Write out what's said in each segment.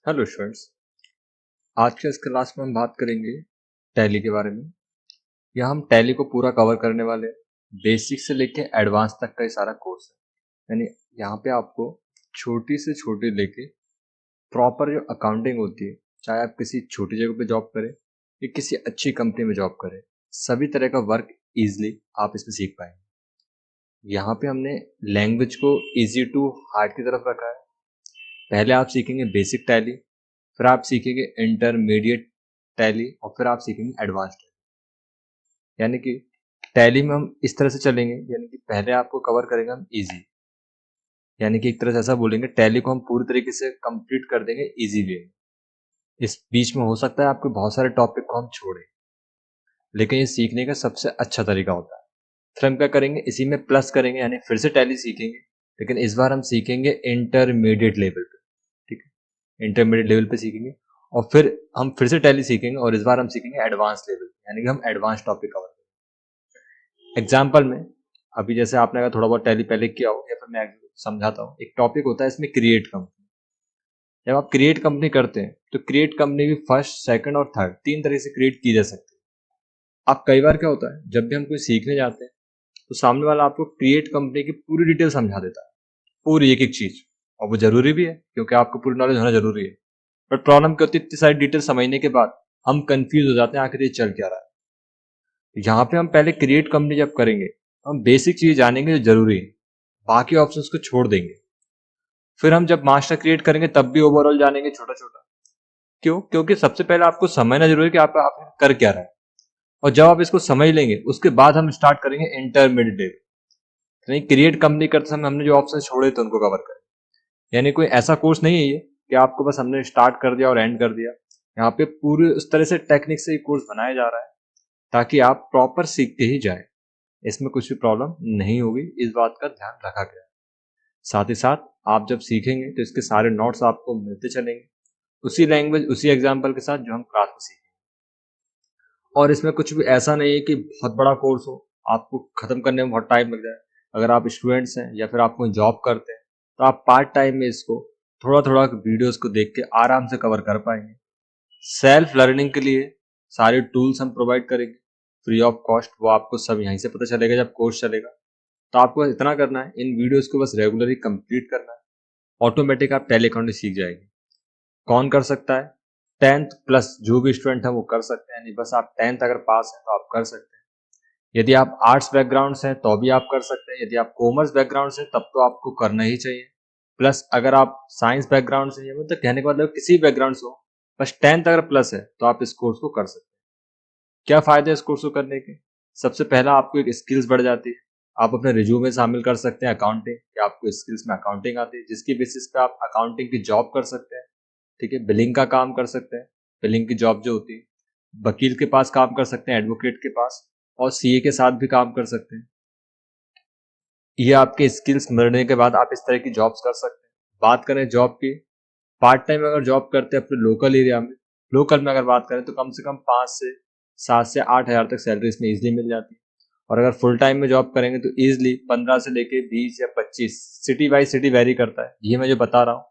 Hello students. आज के इस क्लास में हम बात करेंगे टैली के बारे में। यहाँ हम टैली को पूरा कवर करने वाले हैं, बेसिक से लेके एडवांस तक का ये सारा कोर्स है। यानी यहाँ पे आपको छोटी से छोटी लेके प्रॉपर जो अकाउंटिंग होती है, चाहे आप किसी छोटी जगह पे जॉब करें या किसी अच्छी कंपनी में जॉब करें, सभी तरह का वर्क ईजिली आप इसमें सीख पाएंगे। यहाँ पे हमने लैंग्वेज को ईजी टू हार्ड की तरफ रखा है। पहले आप सीखेंगे बेसिक टैली, फिर आप सीखेंगे इंटरमीडिएट टैली और फिर आप सीखेंगे एडवांस टैली। यानी कि टैली में हम इस तरह से चलेंगे, यानी कि पहले आपको कवर करेंगे हम इजी, यानी कि एक तरह से ऐसा बोलेंगे टैली को हम पूरी तरीके से कंप्लीट कर देंगे इजी वे में। इस बीच में हो सकता है आपके बहुत सारे टॉपिक को हम छोड़ें, लेकिन ये सीखने का सबसे अच्छा तरीका होता है। फिर हम क्या करेंगे, इसी में प्लस करेंगे, यानी फिर से टैली सीखेंगे, लेकिन इस बार हम सीखेंगे इंटरमीडिएट लेवल पे। ठीक है, इंटरमीडिएट लेवल पे सीखेंगे और फिर हम फिर से टैली सीखेंगे और इस बार हम सीखेंगे एडवांस लेवल, यानी कि हम एडवांस टॉपिक कवर करेंगे। एग्जाम्पल में अभी जैसे आपने अगर थोड़ा बहुत टैली पहले किया हो या फिर मैं समझाता हूँ, एक टॉपिक होता है इसमें क्रिएट कंपनी। जब आप क्रिएट कंपनी करते हैं तो क्रिएट कंपनी भी फर्स्ट, सेकंड और थर्ड तीन तरह से क्रिएट की जा सकती है। आप कई बार क्या होता है, जब भी हम कोई सीखने जाते हैं तो सामने वाला आपको क्रिएट कंपनी की पूरी डिटेल समझा देता है, पूरी एक एक चीज, और वो जरूरी भी है क्योंकि आपको पूरी नॉलेज होना जरूरी है। बट प्रॉब्लम क्या होती है, इतनी सारी डिटेल समझने के बाद हम कंफ्यूज हो जाते हैं आखिर ये चल क्या रहा है। यहाँ पे हम पहले क्रिएट कंपनी जब करेंगे हम बेसिक चीज जानेंगे जो जरूरी है, बाकी ऑप्शंस को छोड़ देंगे। फिर हम जब मास्टर क्रिएट करेंगे तब भी ओवरऑल जानेंगे छोटा छोटा। क्यों? क्योंकि सबसे पहले आपको समझना जरूरी है कि आप कर क्या रहा है, और जब आप इसको समझ लेंगे उसके बाद हम स्टार्ट करेंगे इंटरमीडिएट लेवल। यानी क्रिएट कंपनी करते समय हमने जो ऑप्शन छोड़े थे उनको कवर करें। यानी कोई ऐसा कोर्स नहीं है ये कि आपको बस हमने स्टार्ट कर दिया और एंड कर दिया। यहाँ पे पूरे उस तरह से टेक्निक से ये कोर्स बनाया जा रहा है ताकि आप प्रॉपर सीखते ही जाए, इसमें कुछ भी प्रॉब्लम नहीं होगी, इस बात का ध्यान रखा गया है। साथ ही साथ आप जब सीखेंगे तो इसके सारे नोट्स आपको मिलते चलेंगे, उसी लैंग्वेज उसी एग्जाम्पल के साथ जो हम क्लास में सीखेंगे। और इसमें कुछ भी ऐसा नहीं है कि बहुत बड़ा कोर्स हो, आपको खत्म करने में बहुत टाइम लग जाए। अगर आप स्टूडेंट्स हैं या फिर आप कोई जॉब करते हैं तो आप पार्ट टाइम में इसको थोड़ा थोड़ा वीडियोस को देख के आराम से कवर कर पाएंगे। सेल्फ लर्निंग के लिए सारे टूल्स हम प्रोवाइड करेंगे फ्री ऑफ कॉस्ट, वो आपको सब यहीं से पता चलेगा जब कोर्स चलेगा। तो आपको इतना करना है, इन वीडियोस को बस रेगुलरली कंप्लीट करना है, ऑटोमेटिक आप टैली अकाउंटिंग सीख जाएंगे। कौन कर सकता है? 10th प्लस जो भी स्टूडेंट है वो कर सकते हैं, यानी बस आप 10th अगर पास है तो आप कर सकते हैं। यदि आप आर्ट्स बैकग्राउंड से हैं तो भी आप कर सकते हैं, यदि आप कॉमर्स बैकग्राउंड से तब तो आपको करना ही चाहिए। प्लस अगर आप साइंस बैकग्राउंड से, मतलब कहने का मतलब किसी बैकग्राउंड से हो, बस 10th अगर प्लस है तो आप इस कोर्स को कर सकते हैं। क्या फायदा है इस कोर्स को करने के? सबसे पहला आपको एक स्किल्स बढ़ जाती है, आप अपने रिज्यूम में शामिल कर सकते हैं अकाउंटिंग, कि आपको स्किल्स में अकाउंटिंग आती है, जिसकी बेसिस पे आप अकाउंटिंग की जॉब कर सकते हैं। ठीक है, बिलिंग का काम कर सकते हैं, बिलिंग की जॉब जो होती है, वकील के पास काम कर सकते हैं, एडवोकेट के पास, और सीए के साथ भी काम कर सकते हैं। ये आपके स्किल्स मिलने के बाद आप इस तरह की जॉब्स कर सकते हैं। बात करें जॉब की, पार्ट टाइम अगर जॉब करते हैं अपने लोकल एरिया में, लोकल में अगर बात करें तो कम से कम 5 से 7 से 8 हज़ार तक सैलरी इसमें इजिली मिल जाती है। और अगर फुल टाइम में जॉब करेंगे तो इजिली 15 से लेके 20 या 25, सिटी बाई सिटी वेरी करता है। ये मैं जो बता रहा हूँ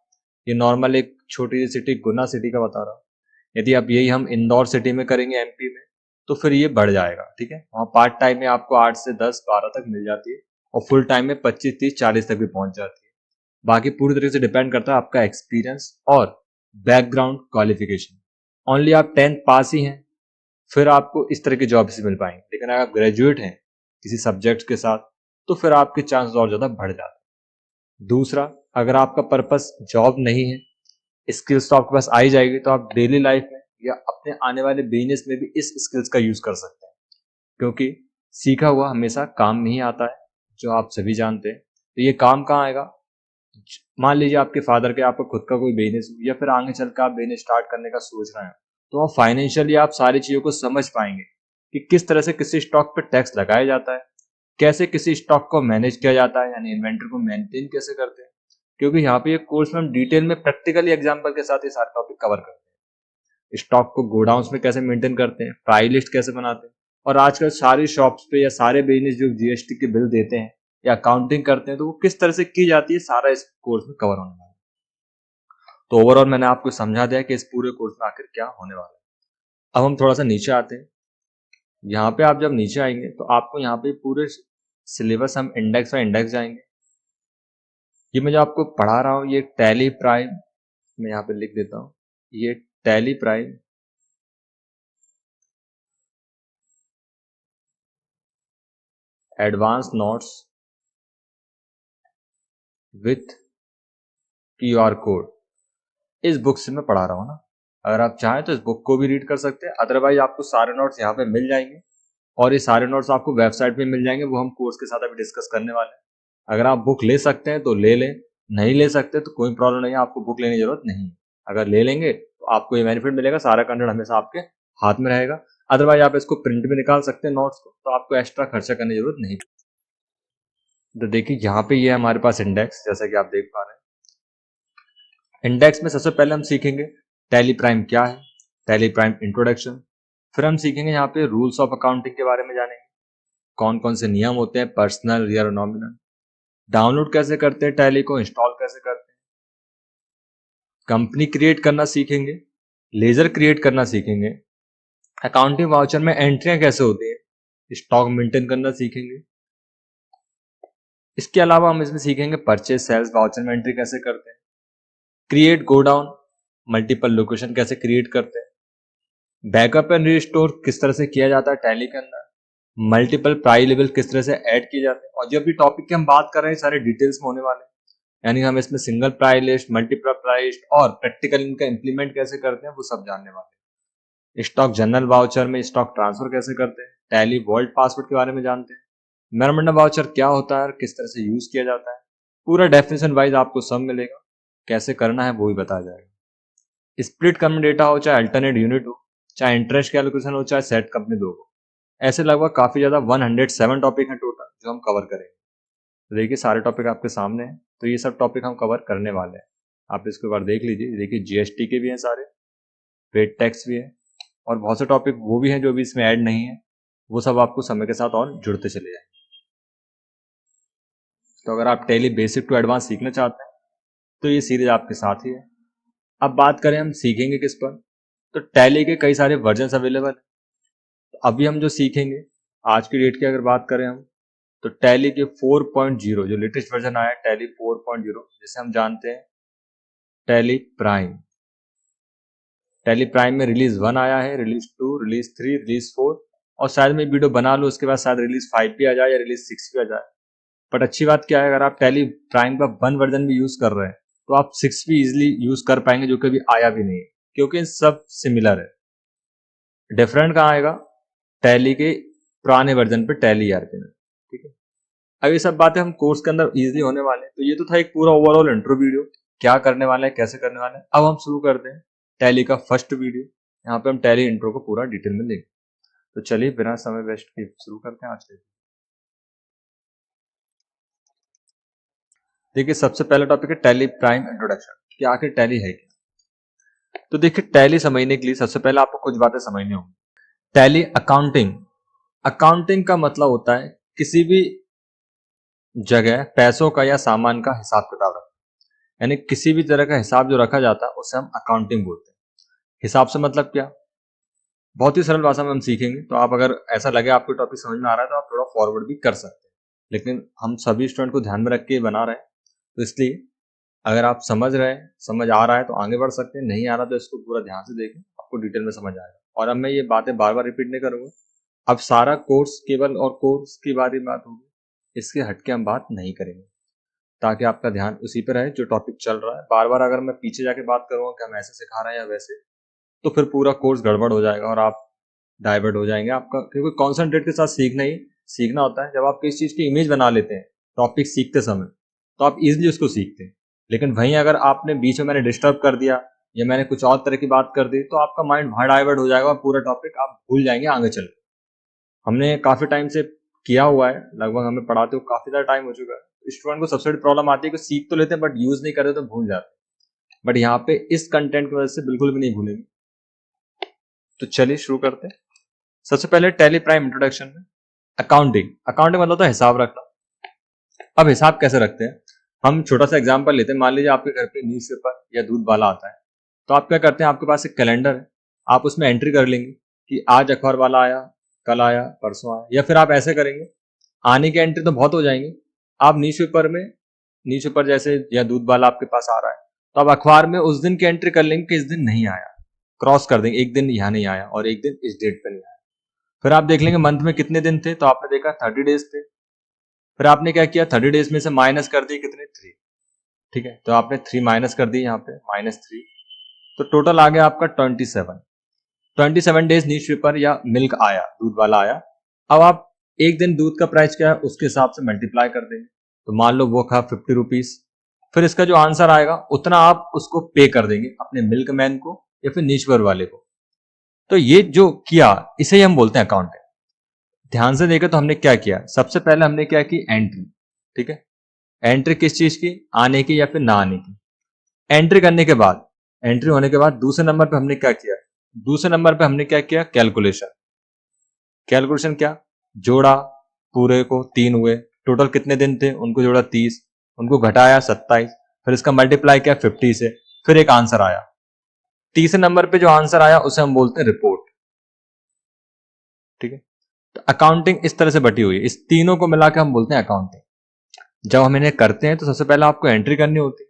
ये नॉर्मल एक छोटी सी सिटी, गुना सिटी का बता रहा हूँ। यदि आप यही हम इंदौर सिटी में करेंगे एमपी में तो फिर ये बढ़ जाएगा। ठीक है, वहाँ पार्ट टाइम में आपको 8 से 10 12 तक मिल जाती है और फुल टाइम में 25 30 40 तक भी पहुंच जाती है। बाकी पूरी तरीके से डिपेंड करता है आपका एक्सपीरियंस और बैकग्राउंड क्वालिफिकेशन। ओनली आप 10th पास ही हैं फिर आपको इस तरह की जॉब से मिल पाएंगे, लेकिन अगर आप ग्रेजुएट हैं किसी सब्जेक्ट के साथ तो फिर आपके चांसेस और ज्यादा बढ़ जाते हैं। दूसरा, अगर आपका पर्पस जॉब नहीं है, स्किल्स तो आपके पास आ ही जाएगी, तो आप डेली लाइफ में या अपने आने वाले बिजनेस में भी इस स्किल्स का यूज कर सकते हैं, क्योंकि सीखा हुआ हमेशा काम में ही आता है, जो आप सभी जानते हैं। तो ये काम कहाँ आएगा? मान लीजिए आपके फादर के आपका खुद का कोई बिजनेस हो या फिर आगे चल कर आप बिजनेस स्टार्ट करने का सोच रहे हैं, तो आप फाइनेंशियली आप सारी चीजों को समझ पाएंगे कि किस तरह से किसी स्टॉक पर टैक्स लगाया जाता है, कैसे किसी स्टॉक को मैनेज किया जाता है, यानी इन्वेंटरी को मेंटेन कैसे करते हैं। क्योंकि यहाँ पे ये कोर्स में हम डिटेल में प्रैक्टिकली एग्जांपल के साथ ये सारे टॉपिक कवर करते हैं। स्टॉक को गोडाउन्स में कैसे मेंटेन करते हैं, प्राइस लिस्ट कैसे बनाते हैं, और आजकल सारी शॉप्स पे या सारे बिजनेस जो जीएसटी के बिल देते हैं या अकाउंटिंग करते हैं तो वो किस तरह से की जाती है, सारा इस कोर्स में कवर होने वाला है। तो ओवरऑल मैंने आपको समझा दिया कि इस पूरे कोर्स में आखिर क्या होने वाला है। अब हम थोड़ा सा नीचे आते हैं। यहाँ पे आप जब नीचे आएंगे तो आपको यहाँ पे पूरे सिलेबस हम इंडेक्स बाय इंडेक्स जाएंगे। ये मैं जो आपको पढ़ा रहा हूँ ये टैली प्राइम, मैं यहाँ पे लिख देता हूँ, ये tally prime advance notes with QR code, इस बुक से मैं पढ़ा रहा हूँ ना। अगर आप चाहें तो इस बुक को भी रीड कर सकते हैं, अदरवाइज आपको सारे नोट्स यहाँ पे मिल जाएंगे और ये सारे नोट्स आपको वेबसाइट पे मिल जाएंगे, वो हम कोर्स के साथ अभी डिस्कस करने वाले हैं। अगर आप बुक ले सकते हैं तो ले लें, नहीं ले सकते तो कोई प्रॉब्लम नहीं है, आपको बुक लेने की जरूरत नहीं। अगर ले लेंगे तो आपको ये बेनिफिट मिलेगा, सारा कंटेंट हमेशा आपके हाथ में रहेगा। अदरवाइज आप इसको प्रिंट भी निकाल सकते हैं नोट्स को, तो आपको एक्स्ट्रा खर्चा करने की जरूरत नहीं। तो देखिए यहाँ पे ये हमारे पास इंडेक्स, जैसा कि आप देख पा रहे हैं। इंडेक्स में सबसे पहले हम सीखेंगे टैली प्राइम क्या है, टैली प्राइम इंट्रोडक्शन। फिर हम सीखेंगे यहाँ पे रूल्स ऑफ अकाउंटिंग के बारे में जानेंगे, कौन कौन से नियम होते हैं, पर्सनल, रियल और नॉमिनल। डाउनलोड कैसे करते हैं टैली को, इंस्टॉल कैसे करते हैं, कंपनी क्रिएट करना सीखेंगे, लेजर क्रिएट करना सीखेंगे, अकाउंटिंग वाउचर में एंट्रियां कैसे होती हैं, स्टॉक मेंटेन करना सीखेंगे। इसके अलावा हम इसमें सीखेंगे परचेज सेल्स वाउचर में एंट्री कैसे करते हैं, क्रिएट गोडाउन मल्टीपल लोकेशन कैसे क्रिएट करते हैं, बैकअप एंड रिस्टोर किस तरह से किया जाता है टैली के अंदर, मल्टीपल प्राइस लेवल किस तरह से ऐड किए जाते हैं। और जब भी टॉपिक की हम बात कर रहे हैं सारे डिटेल्स में होने वाले हैं, यानी हम इसमें single price list, multiple price list और प्रैक्टिकल इनका इंप्लीमेंट कैसे करते हैं वो सब जानने वाले हैं। स्टॉक जनरल वाउचर में स्टॉक ट्रांसफर कैसे करते हैं, टैली वर्ल्ड पासवर्ड के बारे में जानते हैं, मेमोरेंडम वाउचर क्या होता है और किस तरह से यूज किया जाता है, पूरा डेफिनेशन वाइज आपको सब मिलेगा, कैसे करना है वो भी बताया जाएगा। स्प्लिट कंपनी डेटा हो, चाहे अल्टरनेट यूनिट हो, चाहे इंटरेस्ट कैलकुलेशन हो, चाहे सेट कंपनी दो हो, ऐसे लगभग काफी ज्यादा 107 टॉपिक हैं टोटल जो हम कवर करेंगे। तो देखिए सारे टॉपिक आपके सामने हैं, तो ये सब टॉपिक हम कवर करने वाले हैं। आप इसके बार देख लीजिए, देखिए GST के भी हैं सारे, वेट टैक्स भी है और बहुत से टॉपिक वो भी हैं जो भी इसमें ऐड नहीं है, वो सब आपको समय के साथ और जुड़ते चले जाएंगे। तो अगर आप टैली बेसिक टू एडवांस सीखना चाहते हैं तो ये सीरीज आपके साथ ही है। अब बात करें हम सीखेंगे किस पर, तो टैली के कई सारे वर्जन अवेलेबल है। तो अभी हम जो सीखेंगे आज की डेट की अगर बात करें हम, तो टैली के 4.0 जो लेटेस्ट वर्जन आया है टैली 4.0, जिसे हम जानते हैं टैली प्राइम। टैली प्राइम में रिलीज 1 आया है, रिलीज 2, रिलीज 3, रिलीज 4 और शायद मैं वीडियो बना लूँ उसके बाद शायद रिलीज 5 भी आ जाए या रिलीज 6 भी आ जाए। बट अच्छी बात क्या है, अगर आप टैली प्राइम का 1 वर्जन भी यूज कर रहे हैं तो आप 6 भी इजिली यूज कर पाएंगे, जो कभी आया भी नहीं है, क्योंकि सब सिमिलर है। डिफरेंट कहाँ आएगा, टैली के पुराने वर्जन पे टैली ERP में, ठीक है। अब ये सब बातें हम कोर्स के अंदर इजीली होने वाले हैं। तो ये तो था एक पूरा ओवरऑल इंट्रो वीडियो, क्या करने वाले हैं, कैसे करने वाले हैं। अब हम शुरू करते हैं टैली का फर्स्ट वीडियो, यहाँ पे हम टैली इंट्रो को पूरा डिटेल में देखेंगे। तो चलिए बिना समय वेस्ट किए शुरू करते हैं आज के। देखिए सबसे पहला टॉपिक है टैली प्राइम इंट्रोडक्शन, कि आखिर टैली है क्या। तो देखिए टैली समझने के लिए सबसे पहले आपको कुछ बातें समझनी होंगी। टैली अकाउंटिंग, अकाउंटिंग का मतलब होता है किसी भी जगह पैसों का या सामान का हिसाब किताब रखना, यानी किसी भी तरह का हिसाब जो रखा जाता है उसे हम अकाउंटिंग बोलते हैं। हिसाब से मतलब क्या, बहुत ही सरल भाषा में हम सीखेंगे। तो आप अगर ऐसा लगे आपको टॉपिक समझ में आ रहा है तो आप थोड़ा फॉरवर्ड भी कर सकते हैं, लेकिन हम सभी स्टूडेंट को ध्यान में रख के बना रहे हैं, तो इसलिए अगर आप समझ रहे हैं, समझ आ रहा है तो आगे बढ़ सकते हैं, नहीं आ रहा तो इसको पूरा ध्यान से देखें, आपको डिटेल में समझ आएगा। और अब मैं ये बातें बार बार रिपीट नहीं करूंगा, अब सारा कोर्स केवल और कोर्स की बारी बात होगी, इसके हटके हम बात नहीं करेंगे, ताकि आपका ध्यान उसी पर रहे जो टॉपिक चल रहा है। बार बार अगर मैं पीछे जाके बात करूंगा कि हम ऐसे सिखा रहे हैं या वैसे, तो फिर पूरा कोर्स गड़बड़ हो जाएगा और आप डाइवर्ट हो जाएंगे आपका, क्योंकि कॉन्सेंट्रेट के साथ सीखना ही सीखना होता है। जब आप किसी चीज की इमेज बना लेते हैं टॉपिक सीखते समय, तो आप इजिली उसको सीखते हैं। लेकिन वहीं अगर आपने बीच में मैंने डिस्टर्ब कर दिया या मैंने कुछ और तरह की बात कर दी, तो आपका माइंड वहां डाइवर्ट हो जाएगा और पूरा टॉपिक आप भूल जाएंगे आगे चल। हमने काफी टाइम से किया हुआ है, लगभग हमें पढ़ाते हुए काफी ज्यादा टाइम हो चुका है। स्टूडेंट को सबसे बड़ी प्रॉब्लम आती है कि सीख तो लेते हैं बट यूज नहीं करते तो भूल जाते हैं। बट यहाँ पे इस कंटेंट की वजह से बिल्कुल भी नहीं भूलेंगे। तो चलिए शुरू करते हैं। सबसे पहले टैली प्राइम इंट्रोडक्शन में अकाउंटिंग, अकाउंटिंग मतलब तो हिसाब रखना। अब हिसाब कैसे रखते हैं, हम छोटा सा एग्जांपल लेते हैं, मान लीजिए आपके घर पे न्यूज़पेपर या दूध वाला आता है, तो आप क्या करते हैं, आपके पास एक कैलेंडर है, आप उसमें एंट्री कर लेंगे कि आज अखबार वाला आया, कल आया, परसों आया, या फिर आप ऐसे करेंगे, आने की एंट्री तो बहुत हो जाएंगी, आप न्यूज़पेपर जैसे या दूध वाला आपके पास आ रहा है, तो आप अखबार में उस दिन की एंट्री कर लेंगे कि इस दिन नहीं आया, क्रॉस कर देंगे, एक दिन यहाँ नहीं आया और एक दिन इस डेट पे नहीं आया। फिर आप देख लेंगे मंथ में कितने दिन थे, तो आपने देखा 30 डेज थे। फिर आपने क्या किया, 30 डेज में से माइनस कर दिए कितने, 3। ठीक है, तो आपने 3 माइनस कर दिए, यहाँ पे -3, तो टोटल आ गया आपका 27 डेज न्यूज़पेपर या मिल्क आया, दूध वाला आया। अब आप एक दिन दूध का प्राइस क्या है उसके हिसाब से मल्टीप्लाई कर देंगे, तो मान लो वो था 50 रुपीज। फिर इसका जो आंसर आएगा उतना आप उसको पे कर देंगे अपने मिल्क मैन को या फिर न्यूज़पेपर वाले को। तो ये जो किया इसे ही हम बोलते हैं अकाउंटिंग। ध्यान से देखें तो हमने क्या किया, सबसे पहले हमने क्या की, एंट्री। ठीक है, एंट्री किस चीज की, आने की या फिर ना आने की। एंट्री करने के बाद, एंट्री होने के बाद दूसरे नंबर पे हमने क्या किया, दूसरे नंबर पे हमने क्या किया, कैलकुलेशन। कैलकुलेशन क्या, जोड़ा, पूरे को 3 हुए, टोटल कितने दिन थे उनको जोड़ा 30, उनको घटाया 27, फिर इसका मल्टीप्लाई किया 50 से, फिर एक आंसर आया। तीसरे नंबर पे जो आंसर आया उसे हम बोलते हैं रिपोर्ट। ठीक है, तो अकाउंटिंग इस तरह से बटी हुई है, इस तीनों को मिलाकर हम बोलते हैं अकाउंटिंग। जब हम इन्हें करते हैं तो सबसे पहले आपको एंट्री करनी होती है,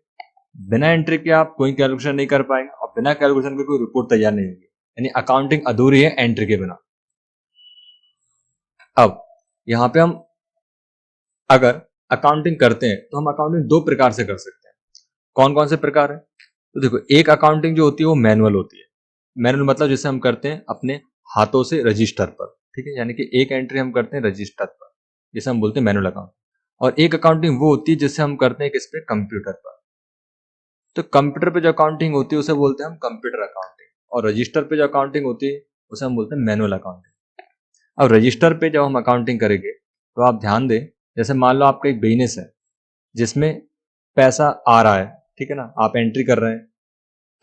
बिना एंट्री के आप कोई कैलकुलेशन नहीं कर पाएंगे और बिना कैलकुलेशन के कोई रिपोर्ट तैयार नहीं होगी, यानी अकाउंटिंग अधूरी है एंट्री के बिना। अब यहां पे हम अगर अकाउंटिंग करते हैं तो हम अकाउंटिंग 2 प्रकार से कर सकते हैं। कौन कौन से प्रकार है, तो देखो, एक अकाउंटिंग जो होती है वो मैनुअल होती है। मैनुअल मतलब जिसे हम करते हैं अपने हाथों से रजिस्टर पर। ठीक है, यानी कि एक एंट्री हम करते हैं रजिस्टर पर, जिसे हम बोलते हैं मैनुअल अकाउंट। और एक अकाउंटिंग वो होती है जिसे हम करते हैं किस पे, कंप्यूटर पर। तो कंप्यूटर पे जो अकाउंटिंग होती है उसे बोलते हैं हम कंप्यूटर अकाउंटिंग, और रजिस्टर पे जो अकाउंटिंग होती है उसे हम बोलते हैं मैनुअल अकाउंटिंग। अब रजिस्टर पे जब हम अकाउंटिंग करेंगे तो आप ध्यान दें, जैसे मान लो आपका एक बिजनेस है जिसमें पैसा आ रहा है, ठीक है ना, आप एंट्री कर रहे हैं,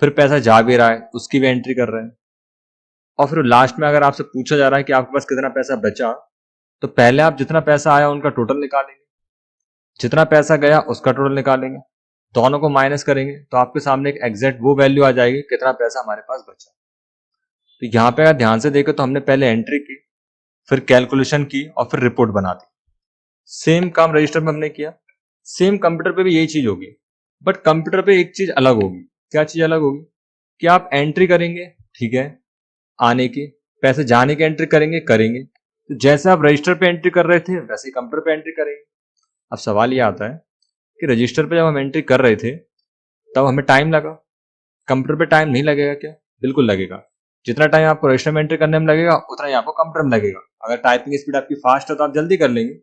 फिर पैसा जा भी रहा है उसकी भी एंट्री कर रहे हैं, और फिर लास्ट में अगर आपसे पूछा जा रहा है कि आपके पास कितना पैसा बचा, तो पहले आप जितना पैसा आया उनका टोटल निकालेंगे, जितना पैसा गया उसका टोटल निकालेंगे, दोनों को माइनस करेंगे, तो आपके सामने एक एग्जैक्ट वो वैल्यू आ जाएगी कितना पैसा हमारे पास बचा। तो यहाँ पे अगर ध्यान से देखें तो हमने पहले एंट्री की, फिर कैलकुलेशन की और फिर रिपोर्ट बना दी। सेम काम रजिस्टर में हमने किया, सेम कंप्यूटर पे भी यही चीज होगी, बट कंप्यूटर पे एक चीज अलग होगी। क्या चीज अलग होगी, कि आप एंट्री करेंगे, ठीक है, आने की, पैसे जाने की एंट्री करेंगे, तो जैसे आप रजिस्टर पे एंट्री कर रहे थे वैसे ही कंप्यूटर पे एंट्री करेंगे। अब सवाल ये आता है कि रजिस्टर पे जब हम एंट्री कर रहे थे तब हमें टाइम लगा, कंप्यूटर पे टाइम नहीं लगेगा क्या, बिल्कुल लगेगा। जितना टाइम आपको रजिस्टर में एंट्री करने में लगेगा उतना ही आपको कंप्यूटर में लगेगा। अगर टाइपिंग स्पीड आपकी फास्ट है तो आप जल्दी कर लेंगे,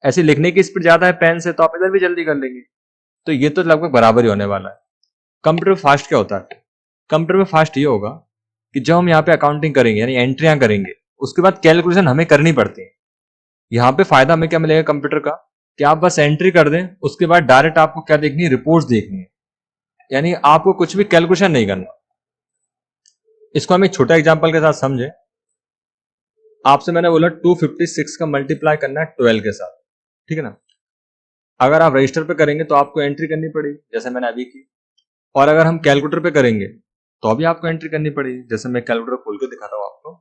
ऐसे लिखने की स्पीड ज्यादा है पेन से तो आप इधर भी जल्दी कर लेंगे। तो ये तो लगभग बराबर ही होने वाला है। कंप्यूटर में फास्ट क्या होता है, कंप्यूटर में फास्ट ये होगा कि जब हम यहाँ पे अकाउंटिंग करेंगे यानी एंट्रियां करेंगे, उसके बाद कैलकुलेशन हमें करनी पड़ती है। यहाँ पे फायदा हमें क्या मिलेगा कंप्यूटर का, कि आप बस एंट्री कर दें, उसके बाद डायरेक्ट आपको क्या देखनी है, रिपोर्ट्स देखनी है, यानी आपको कुछ भी कैलकुलेशन नहीं करना। इसको हम एक छोटा एग्जांपल के साथ समझे। आपसे मैंने बोला 256 का मल्टीप्लाई करना है 12 के साथ, ठीक है ना। अगर आप रजिस्टर पे करेंगे तो आपको एंट्री करनी पड़ेगी जैसे मैंने अभी की, और अगर हम कैलकुलेटर पे करेंगे तो अभी आपको एंट्री करनी पड़ेगी, जैसे मैं कैलकुलेटर खोल के दिखाता हूं आपको।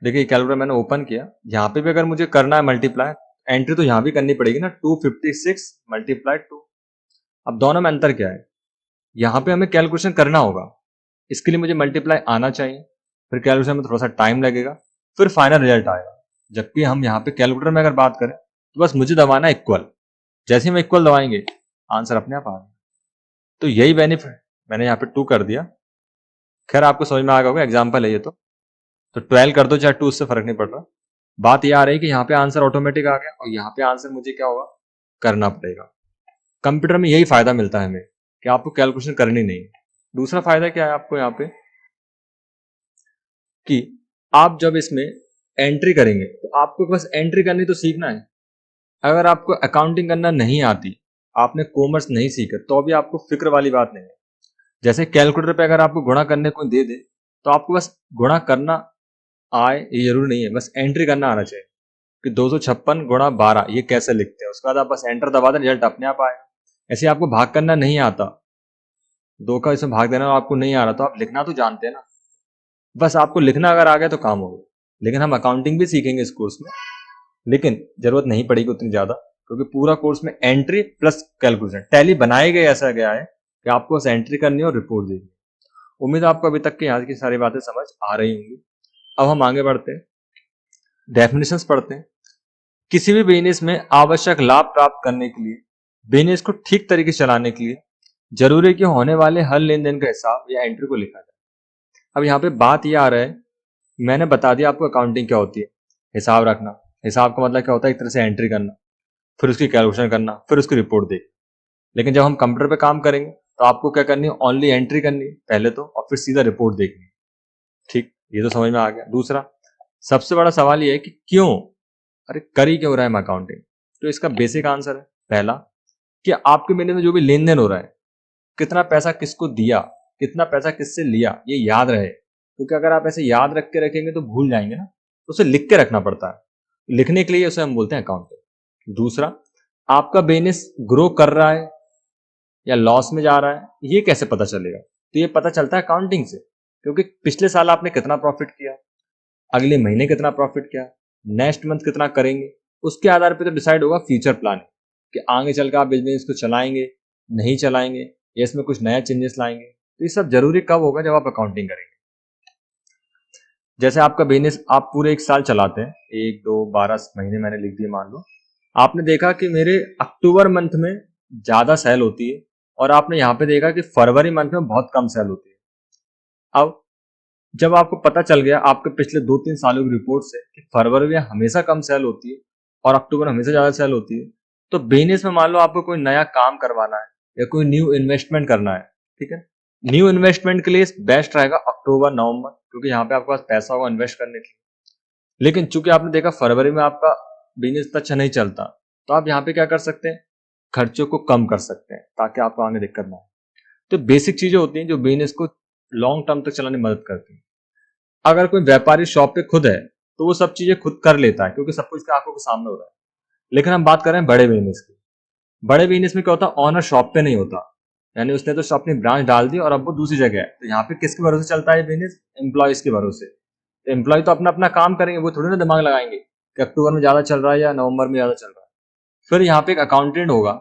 देखिए कैलकुलेटर मैंने ओपन किया, यहाँ पे भी अगर मुझे करना है मल्टीप्लाई, एंट्री तो यहाँ भी करनी पड़ेगी ना, 256 मल्टीप्लाई 2। अब दोनों में अंतर क्या है, यहाँ पे हमें कैलकुलेशन करना होगा, इसके लिए मुझे मल्टीप्लाई आना चाहिए, फिर कैलकुलेशन में थोड़ा सा टाइम लगेगा, फिर फाइनल रिजल्ट आएगा। जबकि हम यहाँ पे कैलकुलेटर में अगर बात करें तो बस मुझे दबाना इक्वल, जैसे ही हम इक्वल दबाएंगे आंसर अपने आप आ जाएगा। तो यही बेनिफिट, मैंने यहाँ पे 2 कर दिया। खैर आपको समझ में आ गया होगा, एग्जाम्पल है ये तो 12 कर दो चाहे 2, उससे फर्क नहीं पड़ रहा। बात यह आ रही है कि यहाँ पे आंसर ऑटोमेटिक आ गया और यहाँ पे आंसर मुझे क्या होगा, करना पड़ेगा। कंप्यूटर में यही फायदा मिलता है हमें कि आपको कैलकुलेशन करनी नहीं। दूसरा फायदा क्या है आपको यहाँ पे, कि आप जब इसमें एंट्री करेंगे तो आपको बस एंट्री करनी तो सीखना है। अगर आपको अकाउंटिंग करना नहीं आती, आपने कॉमर्स नहीं सीखा, तो अभी आपको फिक्र वाली बात नहीं है। जैसे कैलकुलेटर पे अगर आपको गुणा करने को दे दे तो आपको बस गुणा करना आए ये जरूरी नहीं है, बस एंट्री करना आना चाहिए। कि 256 गुणा 12 ये कैसे लिखते हैं। उसके बाद आप बस एंटर दबा दें, रिजल्ट अपने आप आएगा। ऐसे आपको भाग करना नहीं आता, 2 का इसमें भाग देना आपको नहीं आ रहा, तो आप लिखना तो जानते हैं ना, बस आपको लिखना अगर आ गया तो काम हो गया। लेकिन हम अकाउंटिंग भी सीखेंगे इस कोर्स में, लेकिन जरूरत नहीं पड़ेगी उतनी ज्यादा, क्योंकि पूरा कोर्स में एंट्री प्लस कैलकुलेशन, टैली बनाए गए ऐसा गया है कि आपको बस एंट्री करनी है और रिपोर्ट देनी है। उम्मीद है आपको अभी तक की यहाँ की सारी बातें समझ आ रही होंगी। अब हम आगे बढ़ते हैं, डेफिनेशंस पढ़ते हैं। किसी भी बिजनेस में आवश्यक लाभ प्राप्त करने के लिए, बिजनेस को ठीक तरीके से चलाने के लिए जरूरी है कि होने वाले हर लेन देन का हिसाब या एंट्री को लिखा जाए। अब यहाँ पे बात ये आ रहा है, मैंने बता दिया आपको अकाउंटिंग क्या होती है, हिसाब रखना। हिसाब का मतलब क्या होता है, एक तरह से एंट्री करना, फिर उसकी कैलकुलेशन करना, फिर उसकी रिपोर्ट देखना। लेकिन जब हम कंप्यूटर पे काम करेंगे तो आपको क्या करनी है, ओनली एंट्री करनी है पहले तो, और फिर सीधा रिपोर्ट देखनी है। ठीक, ये तो समझ में आ गया। दूसरा सबसे बड़ा सवाल ये है कि क्यों, अरे कर ही क्यों रहा है हम अकाउंटिंग। तो इसका बेसिक आंसर है, पहला कि आपके बिजनेस में जो भी लेन देन हो रहा है, कितना पैसा किसको दिया, कितना पैसा किससे लिया, ये याद रहे। क्योंकि अगर आप ऐसे याद रख के रखेंगे तो भूल जाएंगे ना, तो उसे लिख के रखना पड़ता है। लिखने के लिए उसे हम बोलते हैं अकाउंटिंग। दूसरा, आपका बिजनेस ग्रो कर रहा है या लॉस में जा रहा है, ये कैसे पता चलेगा। तो ये पता चलता है अकाउंटिंग से, क्योंकि पिछले साल आपने कितना प्रॉफिट किया, अगले महीने कितना प्रॉफिट किया, नेक्स्ट मंथ कितना करेंगे, उसके आधार पर तो डिसाइड होगा फ्यूचर प्लान कि आगे चलकर आप बिजनेस को चलाएंगे, नहीं चलाएंगे, या इसमें कुछ नया चेंजेस लाएंगे। तो ये सब जरूरी कब होगा, जब आप अकाउंटिंग करेंगे। जैसे आपका बिजनेस आप पूरे 1 साल चलाते हैं, 1 2 12 महीने मैंने लिख दिए मान लो, आपने देखा कि मेरे अक्टूबर मंथ में ज्यादा सेल होती है, और आपने यहाँ पे देखा कि फरवरी मंथ में बहुत कम सेल होती है। अब जब आपको पता चल गया आपके पिछले 2-3 सालों की रिपोर्ट से कि फरवरी में हमेशा कम सेल होती है और अक्टूबर में हमेशा ज्यादा सेल होती है, तो बिजनेस में मान लो आपको कोई नया काम करवाना है या कोई न्यू इन्वेस्टमेंट करना है, ठीक है, न्यू इन्वेस्टमेंट के लिए बेस्ट रहेगा अक्टूबर नवंबर, क्योंकि यहाँ पे आपके पास पैसा होगा इन्वेस्ट करने के लिए। लेकिन चूंकि आपने देखा फरवरी में आपका बिजनेस अच्छा नहीं चलता, तो आप यहाँ पे क्या कर सकते हैं, खर्चों को कम कर सकते हैं ताकि आपको आगे दिक्कत ना हो। तो बेसिक चीजें होती हैं जो बिजनेस को लॉन्ग टर्म तक चलाने में मदद करती हैं। अगर कोई व्यापारी शॉप पे खुद है तो वो सब चीजें खुद कर लेता है, क्योंकि सब कुछ उसके आंखों के सामने हो रहा है। लेकिन हम बात कर रहे हैं बड़े बिजनेस की। बड़े बिजनेस में क्या होता है, ओनर शॉप पे नहीं होता, यानी उसने तो अपनी ब्रांच डाल दी और अब वो दूसरी जगह है, तो यहाँ पे किसके भरोसे चलता है बिजनेस, एम्प्लॉयज के भरोसे। तो एम्प्लॉय तो अपना अपना काम करेंगे, वो थोड़ी ना दिमाग लगाएंगे कि अक्टूबर में ज्यादा चल रहा है या नवंबर में ज्यादा चल रहा है। फिर यहाँ पे एक अकाउंटेंट होगा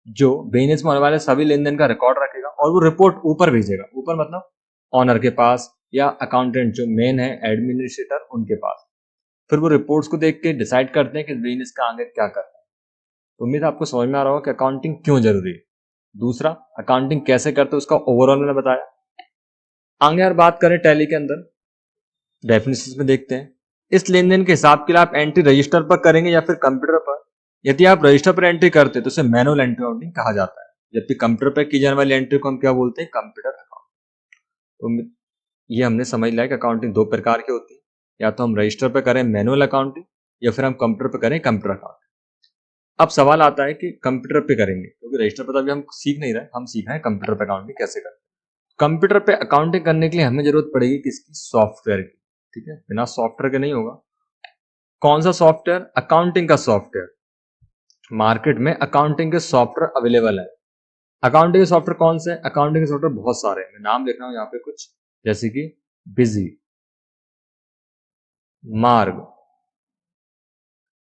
जो बिजनेस में होने वाले सभी लेन देन का रिकॉर्ड रखेगा और वो रिपोर्ट ऊपर भेजेगा, ऊपर मतलब ऑनर के पास या अकाउंटेंट जो मेन है एडमिनिस्ट्रेटर उनके पास। फिर वो रिपोर्ट्स को देख के डिसाइड करते हैं कि बिजनेस का आगे क्या करना है। तो उम्मीद है आपको समझ में आ रहा होगा कि अकाउंटिंग क्यों जरूरी है। दूसरा, अकाउंटिंग कैसे करते हैं उसका ओवरऑल मैंने बताया। आगे यार बात करें टैली के अंदर डेफिनेशन में देखते हैं, इस लेन देन के हिसाब के लिए आप एंट्री रजिस्टर पर करेंगे या फिर कंप्यूटर पर। यदि आप रजिस्टर पर एंट्री करते हैं तो उसे मैनुअल एंट्री अकाउंटिंग कहा जाता है, जबकि कंप्यूटर पर की जाने वाली एंट्री को हम क्या बोलते हैं, कंप्यूटर अकाउंट। तो ये हमने समझ लिया कि अकाउंटिंग 2 प्रकार की होती है, या तो हम रजिस्टर पर करें मैनुअल अकाउंटिंग या फिर हम कंप्यूटर पर करें कंप्यूटर अकाउंटिंग। अब सवाल आता है कि कंप्यूटर पे करेंगे, क्योंकि रजिस्टर पर तो अभी हम सीख नहीं रहे, हम सीख रहे हैं कंप्यूटर पे अकाउंटिंग कैसे करते हैं। कंप्यूटर पे अकाउंटिंग करने के लिए हमें जरूरत पड़ेगी किसकी, सॉफ्टवेयर की, ठीक है, बिना सॉफ्टवेयर के नहीं होगा। कौन सा सॉफ्टवेयर, अकाउंटिंग का सॉफ्टवेयर। मार्केट में अकाउंटिंग के सॉफ्टवेयर अवेलेबल है। अकाउंटिंग के सॉफ्टवेयर कौन से, अकाउंटिंग के सॉफ्टवेयर बहुत सारे हैं, मैं नाम देख रहा हूं यहाँ पे कुछ, जैसे कि बिजी, मार्ग,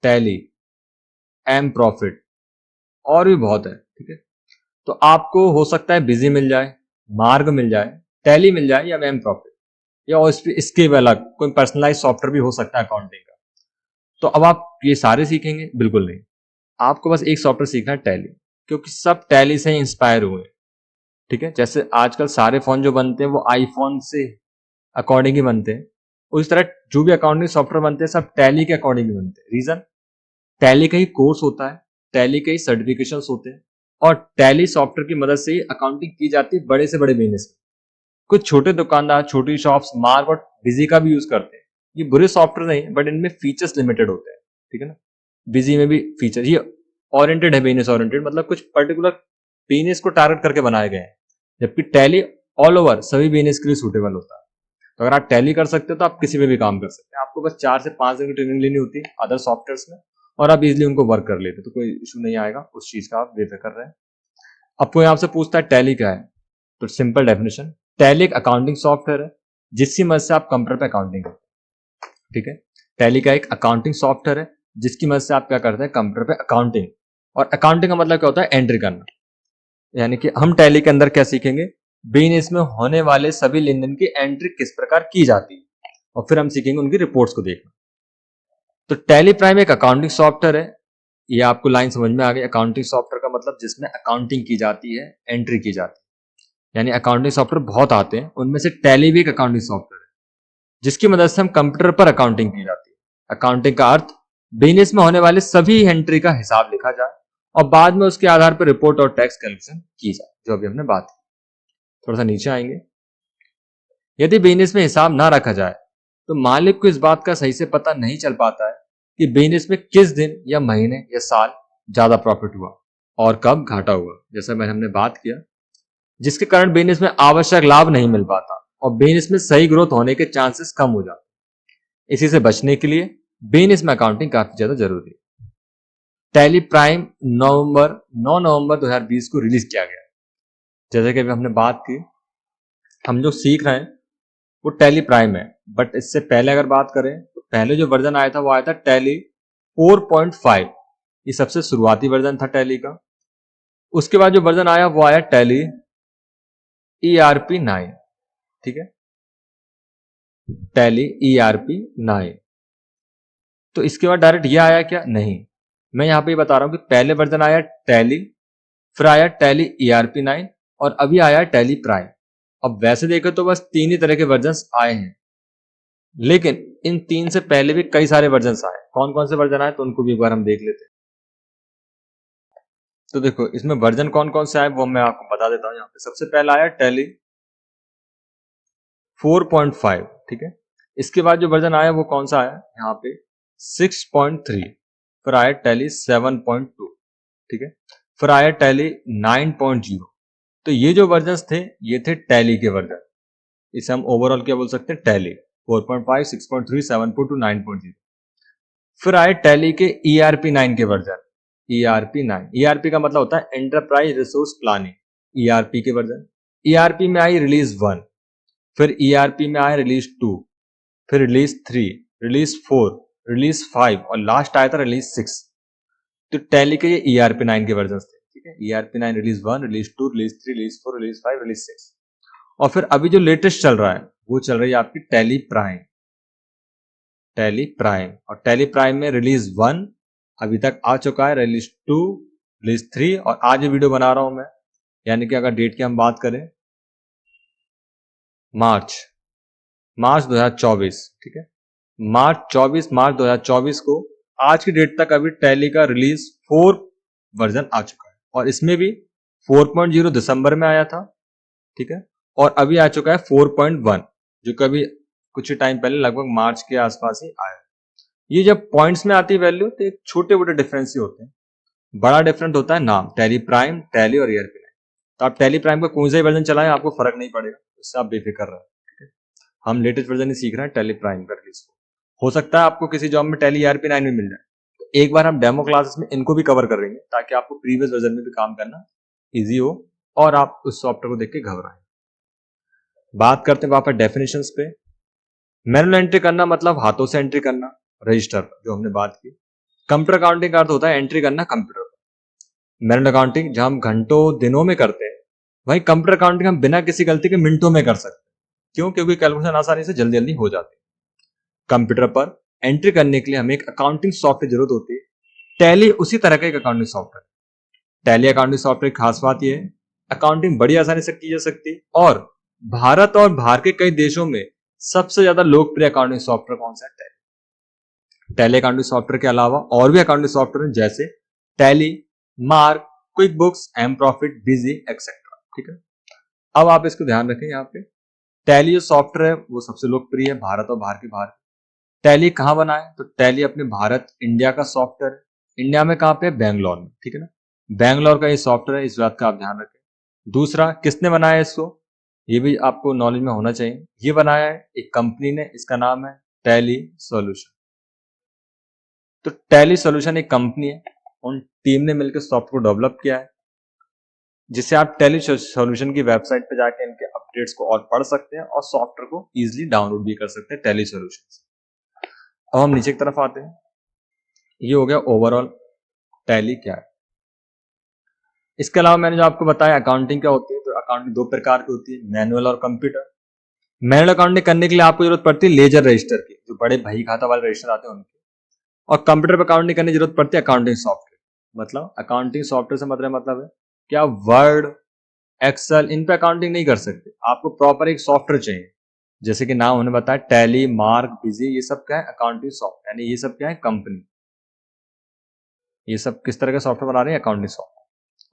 टैली, एम प्रॉफिट, और भी बहुत है, ठीक है। तो आपको हो सकता है बिजी मिल जाए, मार्ग मिल जाए, टैली मिल जाए या एम प्रॉफिट, या इसके अलग कोई पर्सनलाइज सॉफ्टवेयर भी हो सकता है अकाउंटिंग का। तो अब आप ये सारे सीखेंगे, बिल्कुल नहीं, आपको बस एक सॉफ्टवेयर सीखना है, टैली, क्योंकि सब टैली से इंस्पायर हुए, ठीक है। जैसे आजकल सारे फोन जो बनते हैं वो आईफोन से अकॉर्डिंग ही बनते हैं, उस तरह जो भी अकाउंटिंग सॉफ्टवेयर बनते हैं सब टैली के अकॉर्डिंग ही बनते हैं। रीजन, टैली का ही कोर्स होता है, टैली के ही सर्टिफिकेशन होते हैं, और टैली सॉफ्टवेयर की मदद से ही अकाउंटिंग की जाती है बड़े से बड़े बिजनेस में। कुछ छोटे दुकानदार, छोटी शॉप्स, मार्क और बिजी का भी यूज करते हैं। ये बुरे सॉफ्टवेयर नहीं, बट इनमें फीचर्स लिमिटेड होते हैं, ठीक है ना। बिजी में भी फीचर, ये ओरिएंटेड है, बिजनेस ओरिएंटेड, मतलब कुछ पर्टिकुलर बिजनेस को टारगेट करके बनाए गए हैं, जबकि टैली ऑल ओवर सभी बिजनेस के लिए सूटेबल होता है। तो अगर आप टैली कर सकते हो तो आप किसी में भी काम कर सकते हैं। आपको बस 4 से 5 दिन की ट्रेनिंग लेनी होती है अदर सॉफ्टवेयर्स में, और आप इजीली उनको वर्क कर लेते हो, तो कोई इशू नहीं आएगा उस चीज का, आप बेफिक्र रहे। अब कोई आपसे पूछता है टैली क्या है, तो सिंपल डेफिनेशन, टैली एक अकाउंटिंग सॉफ्टवेयर है जिसकी मदद से आप कंप्यूटर पे अकाउंटिंग करते हैं। ठीक है, टैली का एक अकाउंटिंग सॉफ्टवेयर है जिसकी मदद से आप क्या करते हैं, कंप्यूटर पे अकाउंटिंग। और अकाउंटिंग का मतलब क्या होता है, एंट्री करना। यानी कि हम टैली के अंदर क्या सीखेंगे, बिजनेस में होने वाले सभी लेन देन की एंट्री किस प्रकार की जाती है, और फिर हम सीखेंगे उनकी रिपोर्ट्स को देखना। तो टैली प्राइम एक अकाउंटिंग सॉफ्टवेयर है, ये आपको लाइन समझ में आ गई। अकाउंटिंग सॉफ्टवेयर का मतलब जिसमें अकाउंटिंग की जाती है, एंट्री की जाती है। यानी अकाउंटिंग सॉफ्टवेयर बहुत आते हैं, उनमें से टैली भी एक अकाउंटिंग सॉफ्टवेयर है जिसकी मदद से हम कंप्यूटर पर अकाउंटिंग की जाती है। अकाउंटिंग का अर्थ बिजनेस में होने वाले सभी एंट्री का हिसाब लिखा जाए और बाद में उसके आधार पर रिपोर्ट और टैक्स कैलकुलेशन की जाए, जो अभी हमने बात की। थोड़ा सा नीचे आएंगे। यदि बिजनेस में हिसाब ना रखा जाए तो मालिक को इस बात का सही से पता नहीं चल पाता है कि बिजनेस में किस दिन या महीने या साल ज्यादा प्रॉफिट हुआ और कब घाटा हुआ, जैसा हमने बात किया, जिसके कारण बिजनेस में आवश्यक लाभ नहीं मिल पाता और बिजनेस में सही ग्रोथ होने के चांसेस कम हो जाते। इसी से बचने के लिए बिजनेस में अकाउंटिंग काफी ज्यादा जरूरी है। टैली प्राइम 9 नवंबर 2020 को रिलीज किया गया। जैसे कि अभी हमने बात की, हम जो सीख रहे हैं वो टैली प्राइम है, बट इससे पहले अगर बात करें तो पहले जो वर्जन आया था वो आया था टैली 4.5। ये सबसे शुरुआती वर्जन था टैली का। उसके बाद जो वर्जन आया वो आया टैली ERP9। ठीक है, टैली ERP9। तो इसके बाद डायरेक्ट ये आया क्या, नहीं, मैं यहां पे बता रहा हूं कि पहले वर्जन आया टैली, फिर आया टैली ERP9 और अभी आया टैली प्राइम। अब वैसे देखें तो बस 3 ही तरह के वर्जन्स आए हैं, लेकिन इन 3 से पहले भी कई सारे वर्जन्स आए। कौन कौन से वर्जन आए तो उनको भी एक बार हम देख लेते हैं। तो देखो इसमें वर्जन कौन कौन से आए वो मैं आपको बता देता हूं। यहाँ पे सबसे पहला आया टैली 4.5। ठीक है, इसके बाद जो वर्जन आया वो कौन सा आया, यहाँ पे 6.3। फिर आया टैली 7.2। ठीक है, फिर आया टैली 9.0। तो ये जो वर्जन्स थे ये थे टैली के वर्जन। इसे हम ओवरऑल क्या बोल सकते हैं, टैली 4.5, 6.3, 7.2, 9.0। फिर आए टैली के ERP9 के वर्जन। ERP9, ERP का मतलब होता है एंटरप्राइज रिसोर्स प्लानिंग। ERP के वर्जन, ERP में आई रिलीज 1, फिर ERP में आया रिलीज 2, फिर रिलीज 3, रिलीज 4, रिलीज 5 और लास्ट आया था रिलीज 6। तो टैली के ये ERP9 के वर्जन थे। ठीक है, ERP9 release 1, release 2, release 3, release 4, release 5, release 6। और फिर अभी जो लेटेस्ट चल रहा है वो चल रही है आपकी टैली प्राइम। टैली प्राइम, और टैली प्राइम में रिलीज 1 अभी तक आ चुका है, रिलीज 2, रिलीज 3 और आज ये वीडियो बना रहा हूं मैं। यानी कि अगर डेट की हम बात करें मार्च 2024। ठीक है, मार्च 2024 को आज की डेट तक अभी टैली का रिलीज 4 वर्जन आ चुका है, और इसमें भी 4.0 दिसंबर में आया था। ठीक है, और अभी आ चुका है 4.1 जो कभी कुछ ही टाइम पहले लगभग मार्च के आसपास ही आया। ये जब पॉइंट्स में आती है वैल्यू तो एक छोटे मोटे डिफरेंस ही होते हैं, बड़ा डिफरेंट होता है नाम, टैली प्राइम, टैली और ERP9। तो आप टैली प्राइम का कौन सा ही वर्जन चलाएं आपको फर्क नहीं पड़ेगा, उससे आप बेफिक्र रहे। ठीक है, हम लेटेस्ट वर्जन ही सीख रहे हैं टैली प्राइम का रिलीज। हो सकता है आपको किसी जॉब में टैली ERP9 में मिल जाए, तो एक बार हम डेमो क्लासेस में इनको भी कवर करेंगे ताकि आपको प्रीवियस वर्जन में भी काम करना ईजी हो और आप उस सॉफ्टवेयर को देख के घबराएं। बात करते हैं वहां पर डेफिनेशंस पे। मैनुअल एंट्री करना मतलब हाथों से एंट्री करना रजिस्टर पर, जो हमने बात की। कंप्यूटर अकाउंटिंग का अर्थ होता है एंट्री करना कंप्यूटर पर। मैनुअल अकाउंटिंग जहां हम घंटों दिनों में करते हैं, वहीं कंप्यूटर अकाउंटिंग हम बिना किसी गलती के मिनटों में कर सकते हैं। क्यों, क्योंकि कैलकुलेशन आसानी से जल्दी जल्दी हो जाती है। कंप्यूटर पर एंट्री करने के लिए हमें एक अकाउंटिंग सॉफ्टवेयर जरूरत होती है। टैली उसी तरह का एक accounting software. Tally accounting software की खास बात यह है अकाउंटिंग बड़ी आसानी से की जा सकती है, और भारत और बाहर के कई देशों में सबसे ज्यादा लोकप्रिय अकाउंटिंग सॉफ्टवेयर कौन सा है, टैली। टैली अकाउंटिंग सॉफ्टवेयर के अलावा और भी अकाउंटिंग सॉफ्टवेयर जैसे Tally, Marg, QuickBooks, mProfit, Busy etcetera. ठीक है, अब आप इसको ध्यान रखें। यहाँ पे टैली जो सॉफ्टवेयर है वो सबसे लोकप्रिय है भारत और बाहर के बाहर। टैली कहाँ बना है, तो टैली अपने भारत इंडिया का सॉफ्टवेयर है। इंडिया में कहाँ पे, बैंगलोर में। ठीक है ना, बैंगलोर का ये सॉफ्टवेयर है, इस बात का आप ध्यान रखें। दूसरा, किसने बनाया इसको, ये भी आपको नॉलेज में होना चाहिए। ये बनाया है एक कंपनी ने, इसका नाम है टैली सॉल्यूशन। तो टैली सॉल्यूशन एक कंपनी है, उन टीम ने मिलकर सॉफ्टवेयर को डेवलप किया है, जिससे आप टैली सॉल्यूशन की वेबसाइट पे जाके इनके अपडेट्स को और पढ़ सकते हैं और सॉफ्टवेयर को इजीली डाउनलोड भी कर सकते हैं टैली सॉल्यूशन से। अब हम नीचे की तरफ आते हैं। ये हो गया ओवरऑल टैली क्या है। इसके अलावा मैंने जो आपको बताया अकाउंटिंग क्या होती है, तो अकाउंटिंग दो प्रकार की होती है, मैनुअल और कंप्यूटर। मैनुअल अकाउंटिंग करने के लिए आपको जरूरत पड़ती है लेजर रजिस्टर की, जो बड़े बही खाता वाले रजिस्टर आते हैं उनकी। और कंप्यूटर पर अकाउंटिंग करने की जरूरत पड़ती है अकाउंटिंग सॉफ्टवेयर। मतलब अकाउंटिंग सॉफ्टवेयर से मतलब है क्या वर्ड, एक्सेल, इन पे अकाउंटिंग नहीं कर सकते, आपको प्रॉपर एक सॉफ्टवेयर चाहिए। जैसे कि नाम हमने बताया टैली, मार्क, बिजी, ये सब क्या है अकाउंटिंग सॉफ्टवेयर, यानी ये सब क्या है कंपनी। ये सब किस तरह का सॉफ्टवेयर बना रहे हैं, अकाउंटिंग सॉफ्टवेयर।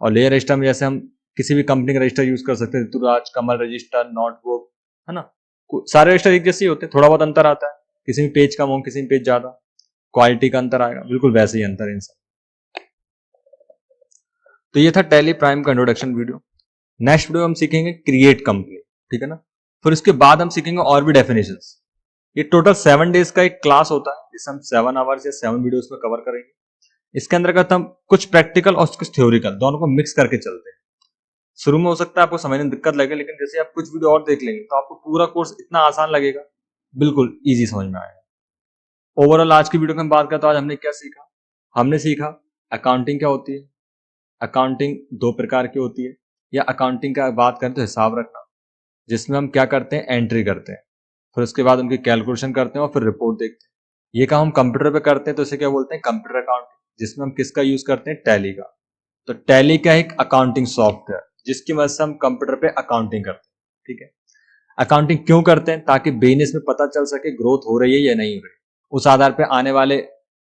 और लेयर रजिस्टर में जैसे हम किसी भी कंपनी का रजिस्टर यूज कर सकते हैं, ऋतुराज, कमल रजिस्टर, नोटबुक, है ना। सारे रजिस्टर एक जैसे ही होते हैं, थोड़ा बहुत अंतर आता है, किसी में पेज कम हो, किसी में पेज ज्यादा, क्वालिटी का अंतर आएगा, बिल्कुल वैसे ही अंतर है इन सब। तो ये था टैली प्राइम का इंट्रोडक्शन वीडियो। नेक्स्ट वीडियो हम सीखेंगे क्रिएट कंपनी, ठीक है ना। फिर उसके बाद हम सीखेंगे और भी डेफिनेशंस। ये टोटल 7 डेज का एक क्लास होता है, जिसे हम 7 आवर्स या 7 वीडियोस में कवर करेंगे। इसके अंतर्गत हम कुछ प्रैक्टिकल और कुछ थ्योरिकल दोनों को मिक्स करके चलते हैं। शुरू में हो सकता है आपको समझने में दिक्कत लगे, लेकिन जैसे आप कुछ वीडियो और देख लेंगे तो आपको पूरा कोर्स इतना आसान लगेगा, बिल्कुल इजी समझ में आएगा। ओवरऑल आज की वीडियो में बात करें तो आज हमने क्या सीखा। हमने सीखा अकाउंटिंग क्या होती है, अकाउंटिंग दो प्रकार की होती है, या अकाउंटिंग का बात करें तो हिसाब रखना, जिसमें हम क्या करते हैं, एंट्री करते हैं, फिर उसके बाद उनकी कैलकुलेशन करते हैं और फिर रिपोर्ट देखते हैं। ये काम हम कंप्यूटर पे करते हैं तो इसे क्या बोलते हैं, कंप्यूटर अकाउंटिंग, जिसमें हम किसका यूज करते हैं, टैली का। तो टैली का एक अकाउंटिंग सॉफ्टवेयर, जिसकी मदद से हम कंप्यूटर पे अकाउंटिंग करते हैं, ठीक है। अकाउंटिंग क्यों करते हैं, ताकि बिजनेस में पता चल सके ग्रोथ हो रही है या नहीं हो रही। उस आधार पर आने वाले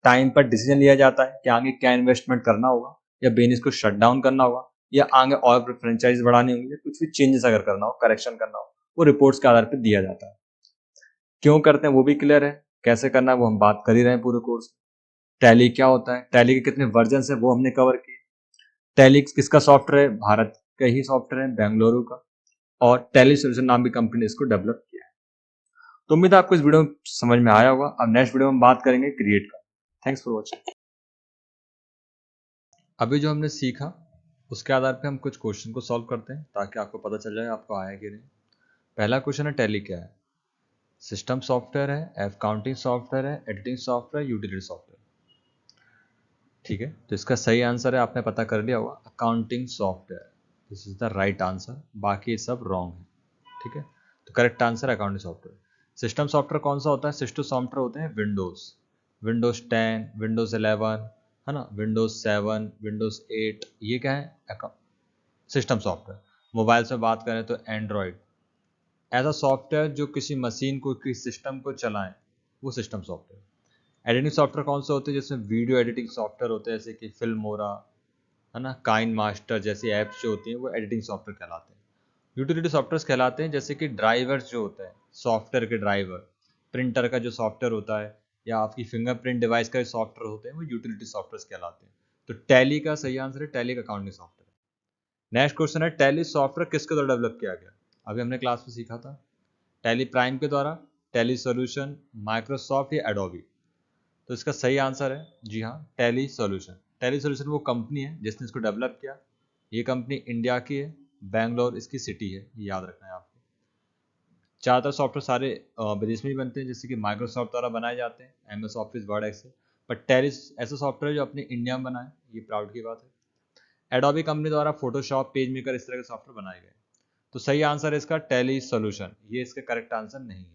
टाइम पर डिसीजन लिया जाता है कि आगे क्या इन्वेस्टमेंट करना होगा, या बिजनेस को शट डाउन करना होगा, या आगे और फ्रेंचाइज बढ़ानी होगी, या कुछ भी चेंजेस अगर करना हो, करेक्शन करना हो, वो रिपोर्ट्स के आधार पर दिया जाता है। क्यों करते हैं वो भी क्लियर है, कैसे करना है वो हम बात कर ही रहे हैं पूरे कोर्स में। टैली क्या होता है, टैली के कितने वर्जन है वो हमने कवर किए। टैली किसका सॉफ्टवेयर है, भारत का ही सॉफ्टवेयर है, बेंगलुरु का। और टैली सोल्यूशन नाम की कंपनी ने इसको डेवलप किया है। तो उम्मीद है आपको इस वीडियो में समझ में आया होगा। अब नेक्स्ट वीडियो में बात करेंगे क्रिएट का। Thanks for watching. अभी जो हमने सीखा उसके आधार पे हम कुछ क्वेश्चन को सॉल्व करते हैं, ताकि आपको पता चल जाए आपको आया कि नहीं। पहला क्वेश्चन है टैली क्या है। सिस्टम सॉफ्टवेयर है, अकाउंटिंग सॉफ्टवेयर है, एडिटिंग सॉफ्टवेयर, यूटिलिटी सॉफ्टवेयर। ठीक है, तो इसका सही आंसर है, आपने पता कर लिया होगा, accounting software. This is the right answer, बाकी सब रॉन्ग है। ठीक है, तो करेक्ट आंसर है अकाउंटिंग सॉफ्टवेयर। सिस्टम सॉफ्टवेयर कौन सा होता है, सिस्टम सॉफ्टवेयर होते हैं विंडोज, विंडोज 10, विंडोज 11, है ना, विंडोज 7, विंडोज 8, ये क्या है सिस्टम सॉफ्टवेयर। मोबाइल से बात करें तो एंड्रॉयड, ऐसा सॉफ्टवेयर जो किसी मशीन को, किसी सिस्टम को चलाएं, वो सिस्टम सॉफ्टवेयर। एडिटिंग सॉफ्टवेयर कौन सा होते हैं, जिसमें वीडियो एडिटिंग सॉफ्टवेयर होते हैं, जैसे कि फिल्मोरा, है ना, काइन मास्टर जैसी ऐप्स जो होती हैं वो एडिटिंग सॉफ्टवेयर कहलाते हैं। यूटिलिटी सॉफ्टवेयर कहलाते हैं जैसे कि ड्राइवर्स जो होते हैं, सॉफ्टवेयर के ड्राइवर, प्रिंटर का जो सॉफ्टवेयर होता है, या आपकी फिंगरप्रिंट डिवाइस का जो सॉफ्टवेयर होते हैं, वो यूटिलिटी सॉफ्टवेयर कहलाते हैं। तो टैली का सही आंसर है टैली का अकाउंटिंग सॉफ्टवेयर। नेक्स्ट क्वेश्चन है टैली सॉफ्टवेयर किसके द्वारा डेवलप किया गया। अभी हमने क्लास में सीखा था, टैली प्राइम के द्वारा, टैली सॉल्यूशन, माइक्रोसॉफ्ट या एडोबी। तो इसका सही आंसर है जी हाँ, टैली सॉल्यूशन। टैली सॉल्यूशन वो कंपनी है जिसने इसको डेवलप किया। ये कंपनी इंडिया की है, बैंगलोर इसकी सिटी है, ये याद रखना है आपको। ज़्यादातर सॉफ्टवेयर सारे विदेश में ही बनते हैं, जैसे कि माइक्रोसॉफ्ट द्वारा बनाए जाते हैं, एमएस ऑफिस, वर्ड, एक्सेल। पर टैली ऐसा सॉफ्टवेयर जो अपने इंडिया में बनाए, ये प्राउड की बात है। एडोबी कंपनी द्वारा फोटोशॉप, पेज मेकर, इस तरह के सॉफ्टवेयर बनाए गए। तो सही आंसर है इसका टैली सॉल्यूशन, ये इसका करेक्ट आंसर नहीं है।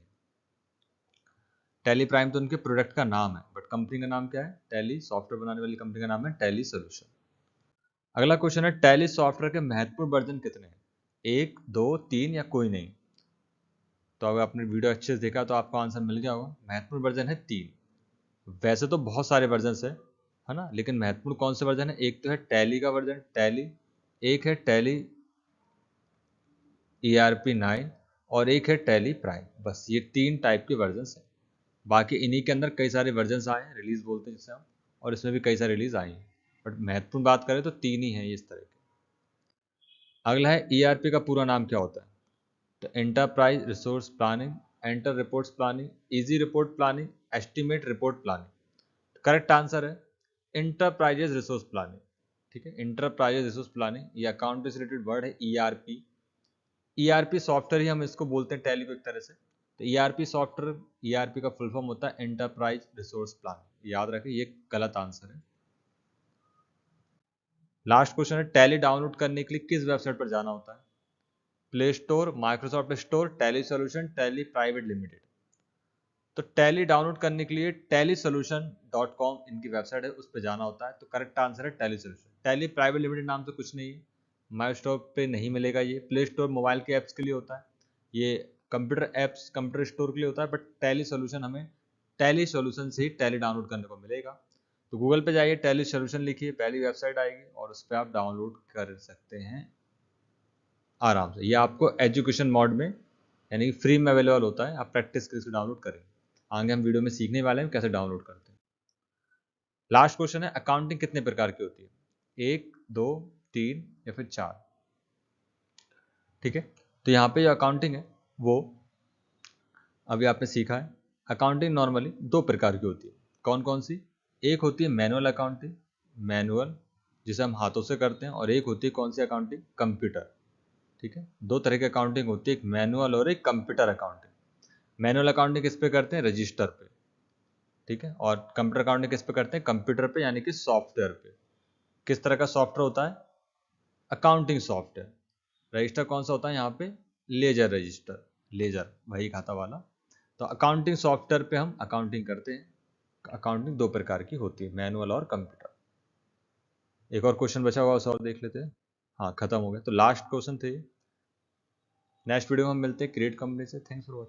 टैली प्राइम तो उनके प्रोडक्ट का नाम है, बट कंपनी का नाम क्या है, टैली सॉफ्टवेयर बनाने वाली कंपनी का नाम है टैली सॉल्यूशन। अगला क्वेश्चन है टैली सॉफ्टवेयर के महत्वपूर्ण वर्जन कितने हैं, 1, 2, 3 या कोई नहीं। तो अगर आपने वीडियो अच्छे से देखा तो आपको आंसर मिल गया होगा। महत्वपूर्ण वर्जन है 3। वैसे तो बहुत सारे वर्जन है ना, लेकिन महत्वपूर्ण कौन से वर्जन है, एक तो है टैली का वर्जन टैली, एक है टैली ERP 9, और एक है टैली प्राइम। बस ये 3 टाइप के वर्जन हैं। बाकी इन्हीं के अंदर कई सारे वर्जन आए हैं, रिलीज बोलते हैं जिसे हम, और इसमें भी कई सारे रिलीज आई हैं, बट महत्वपूर्ण बात करें तो 3 ही हैं इस तरह के। अगला है ERP का पूरा नाम क्या होता है। तो enterprise resource planning, enter reports planning, easy report planning, estimate report planning. Correct answer है इंटरप्राइजेज रिसोर्स प्लानिंग। ठीक है, इंटरप्राइजेज रिसोर्स प्लानिंग, ये अकाउंट से रिलेटेड वर्ड है। ईआरपी, ईआरपी सॉफ्टवेयर ही हम इसको बोलते हैं टैली को एक तरह से। तो ईआरपी सॉफ्टवेयर, ईआरपी का फुल फॉर्म होता है एंटरप्राइज रिसोर्स प्लानिंग। याद रखें, ये गलत आंसर है। लास्ट क्वेश्चन है, टैली डाउनलोड करने के लिए किस वेबसाइट पर जाना होता है? Play store, Microsoft store, tally solution, tally private limited. तो टैली डाउनलोड करने के लिए tellysolution.com इनकी वेबसाइट है, उस पर जाना होता है। तो करेक्ट आंसर है tally solution. Tally private limited नाम से कुछ नहीं है, माइक्रोसॉफ्ट पे नहीं मिलेगा। ये प्ले स्टोर मोबाइल के ऐप्स के लिए होता है, ये कंप्यूटर ऐप्स कंप्यूटर स्टोर के लिए होता है। बट टैली सॉल्यूशन हमें टैली सॉल्यूशन से ही टैली डाउनलोड करने को मिलेगा। तो गूगल पे जाइए, टैली सॉल्यूशन लिखिए, पहली वेबसाइट आएगी और उस पर आप डाउनलोड कर सकते हैं आराम से। ये आपको एजुकेशन मोड में यानी कि फ्री में अवेलेबल होता है, आप प्रैक्टिस करके इसको डाउनलोड करें। आगे हम वीडियो में सीखने वाले हैं कैसे डाउनलोड करते हैं। लास्ट क्वेश्चन है, अकाउंटिंग कितने प्रकार की होती है? 1, 2, 3 या फिर 4? ठीक है, तो यहाँ पे जो अकाउंटिंग है वो अभी आपने सीखा है। अकाउंटिंग नॉर्मली 2 प्रकार की होती है। कौन कौन सी? एक होती है मैनुअल अकाउंटिंग, मैनुअल जिसे हम हाथों से करते हैं, और एक होती है कौन सी अकाउंटिंग? कंप्यूटर। ठीक है, 2 तरह की अकाउंटिंग होती है, एक मैनुअल और एक कंप्यूटर अकाउंटिंग। मैनुअल अकाउंटिंग किस पे करते हैं? रजिस्टर पे। ठीक है, और कंप्यूटर अकाउंटिंग किस पे करते हैं? कंप्यूटर पे, यानी कि सॉफ्टवेयर पे। किस तरह का सॉफ्टवेयर होता है? Accounting software. रजिस्टर कौन सा होता है यहाँ पे? लेजर रजिस्टर, लेजर वही खाता वाला। तो अकाउंटिंग सॉफ्टवेयर पे हम अकाउंटिंग करते हैं। अकाउंटिंग 2 प्रकार की होती है, मैनुअल और कंप्यूटर। एक और क्वेश्चन बचा हुआ, उसे और देख लेते हैं। हाँ, खत्म हो गया। तो लास्ट क्वेश्चन थे। नेक्स्ट वीडियो में हम मिलते हैं क्रिएट कंपनी से। Thanks for watching.